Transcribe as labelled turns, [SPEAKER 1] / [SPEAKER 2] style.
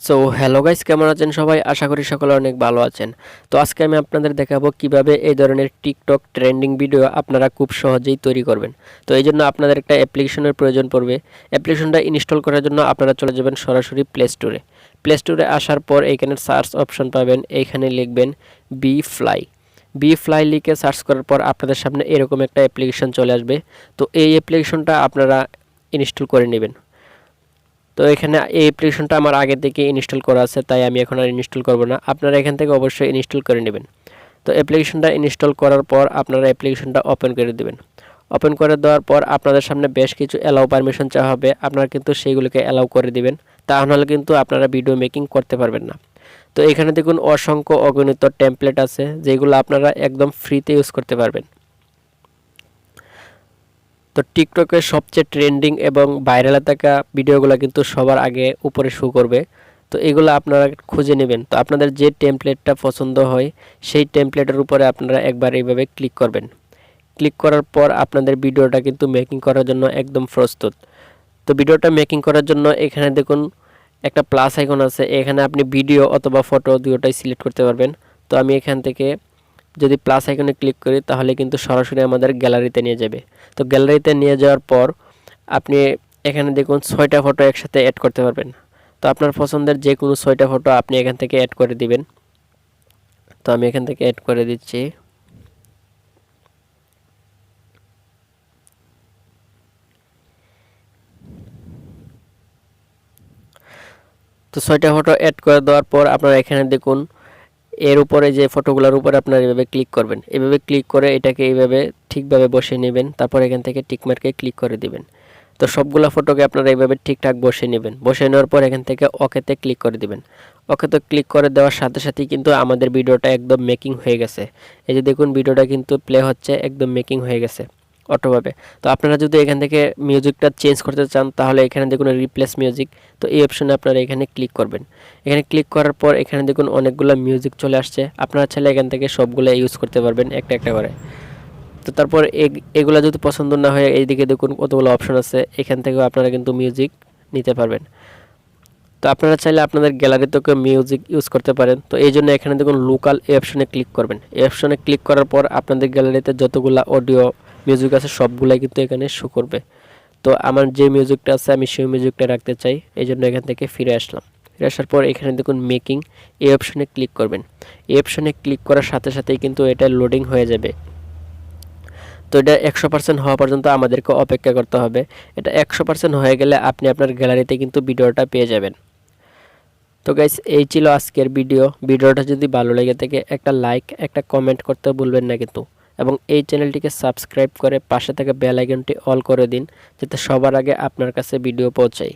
[SPEAKER 1] So hello guys, কেমন আছেন সবাই? আশা করি সকলে অনেক ভালো আছেন। তো আজকে আমি আপনাদের দেখাবো কিভাবে এই ধরনের টিকটক ট্রেন্ডিং ভিডিও আপনারা খুব সহজেই তৈরি করবেন। তো এই জন্য আপনাদের একটা অ্যাপ্লিকেশনের প্রয়োজন পড়বে। অ্যাপ্লিকেশনটা ইনস্টল করার জন্য আপনারা চলে যাবেন সরাসরি প্লে স্টোরে। প্লে স্টোরে আসার পর এইখানে সার্চ অপশন পাবেন, এইখানে লিখবেন বি ফ্লাই লিখে সার্চ করার পর আপনাদের সামনে এরকম একটা অ্যাপ্লিকেশন চলে আসবে। তো এই অ্যাপ্লিকেশনটা আপনারা ইনস্টল করে নেবেন। তো এখানে এই অ্যাপ্লিকেশনটা আমার আগে থেকে ইনস্টল করা আছে, তাই আমি এখন আর ইনস্টল করব না। আপনারা এখান থেকে অবশ্যই ইনস্টল করে নেবেন। তো অ্যাপ্লিকেশনটা ইনস্টল করার পর আপনারা অ্যাপ্লিকেশনটা ওপেন করে দেবেন। ওপেন করে দেওয়ার পর আপনাদের সামনে বেশ কিছু অ্যালাউ পারমিশন চাওয়া হবে, আপনারা কিন্তু সেইগুলোকে অ্যালাউ করে দিবেন। তা নাহলে কিন্তু আপনারা ভিডিও মেকিং করতে পারবেন না। তো এখানে দেখুন অসংখ্য অগণিত টেমপ্লেট আছে, যেগুলো আপনারা একদম ফ্রিতে ইউজ করতে পারবেন। তো টিকটকের সবচেয়ে ট্রেন্ডিং এবং ভাইরালে থাকা ভিডিওগুলো কিন্তু সবার আগে উপরে শো করবে। তো এগুলো আপনারা খুঁজে নেবেন। তো আপনাদের যে টেমপ্লেটটা পছন্দ হয় সেই টেমপ্লেটের উপরে আপনারা একবার এইভাবে ক্লিক করবেন। ক্লিক করার পর আপনাদের ভিডিওটা কিন্তু মেকিং করার জন্য একদম প্রস্তুত। তো ভিডিওটা মেকিং করার জন্য এখানে দেখুন একটা প্লাস আইকন আছে, এখানে আপনি ভিডিও অথবা ফটো দুটোটাই সিলেক্ট করতে পারবেন। তো আমি এখান থেকে যদি প্লাস আইকনে ক্লিক করি তাহলে কিন্তু সরাসরি আমাদের গ্যালারিতে নিয়ে যাবে। তো গ্যালারিতে নিয়ে যাওয়ার পর আপনি এখানে দেখুন 6টা ফটো একসাথে অ্যাড করতে পারবেন। তো আপনার পছন্দের যে কোনো 6টা ফটো আপনি এখান থেকে অ্যাড করে দিবেন। তো আমি এখান থেকে অ্যাড করে দিচ্ছি। তো 6টা ফটো অ্যাড করে দেওয়ার পর আপনারা এখানে দেখুন এর উপরে যে ফটোগুলোর উপরে আপনারা এভাবে ক্লিক করবেন। এভাবে ক্লিক করে এটাকে এইভাবে ঠিকভাবে বসিয়ে নেবেন। তারপর এখান থেকে টিক মার্কে ক্লিক করে দিবেন। তো সবগুলো ফটোকে আপনারা এইভাবে ঠিকঠাক বসিয়ে নেবেন। বসিয়ে নেওয়ার পর এখান থেকে ওকেতে ক্লিক করে দিবেন। ওকেতে ক্লিক করে দেওয়ার সাথে সাথেই কিন্তু আমাদের ভিডিওটা একদম মেকিং হয়ে গেছে। এই যে দেখুন ভিডিওটা কিন্তু প্লে হচ্ছে, একদম মেকিং হয়ে গেছে অটোভাবে। তো আপনারা যদি এখান থেকে মিউজিকটা চেঞ্জ করতে চান তাহলে এখানে দেখুন রিপ্লেস মিউজিক। তো এই অপশনে আপনারা এখানে ক্লিক করবেন। এখানে ক্লিক করার পর এখানে দেখুন অনেকগুলো মিউজিক চলে আসছে। আপনারা চাইলে এখান থেকে সবগুলো ইউজ করতে পারবেন একটা একটা করে। তো তারপর এগুলো যদি পছন্দ না হয় এইদিকে দেখুন কতগুলো অপশন আছে, এখান থেকেও আপনারা কিন্তু মিউজিক নিতে পারবেন। তো আপনারা চাইলে আপনাদের গ্যালারিতেও মিউজিক ইউজ করতে পারেন। তো এই জন্য এখানে দেখুন লোকাল এই অপশনে ক্লিক করবেন। এই অপশনে ক্লিক করার পর আপনাদের গ্যালারিতে যতগুলো অডিও মিউজিক আছে সবগুলাই কিন্তু এখানে শো করবে। তো আমার যে মিউজিকটা আছে আমি সেই মিউজিকটা রাখতে চাই, এই জন্য এখান থেকে ফিরে আসলাম। ফিরে আসার পর এখানে দেখুন মেকিং এই অপশনে ক্লিক করবেন। এই অপশনে ক্লিক করার সাথে সাথেই কিন্তু এটা লোডিং হয়ে যাবে। তো এটা 100% হওয়া পর্যন্ত আমাদেরকে অপেক্ষা করতে হবে। এটা 100% হয়ে গেলে আপনি আপনার গ্যালারিতে কিন্তু ভিডিওটা পেয়ে যাবেন। তো গাইস, এই ছিল আজকের ভিডিওটা যদি ভালো লেগে থাকে একটা লাইক একটা কমেন্ট করতে ভুলবেন না কিন্তু, এবং এই চ্যানেলটিকে সাবস্ক্রাইব করে পাশে থাকা বেল আইকনটি অল করে দিন, যাতে সবার আগে আপনার কাছে ভিডিও পৌঁছায়।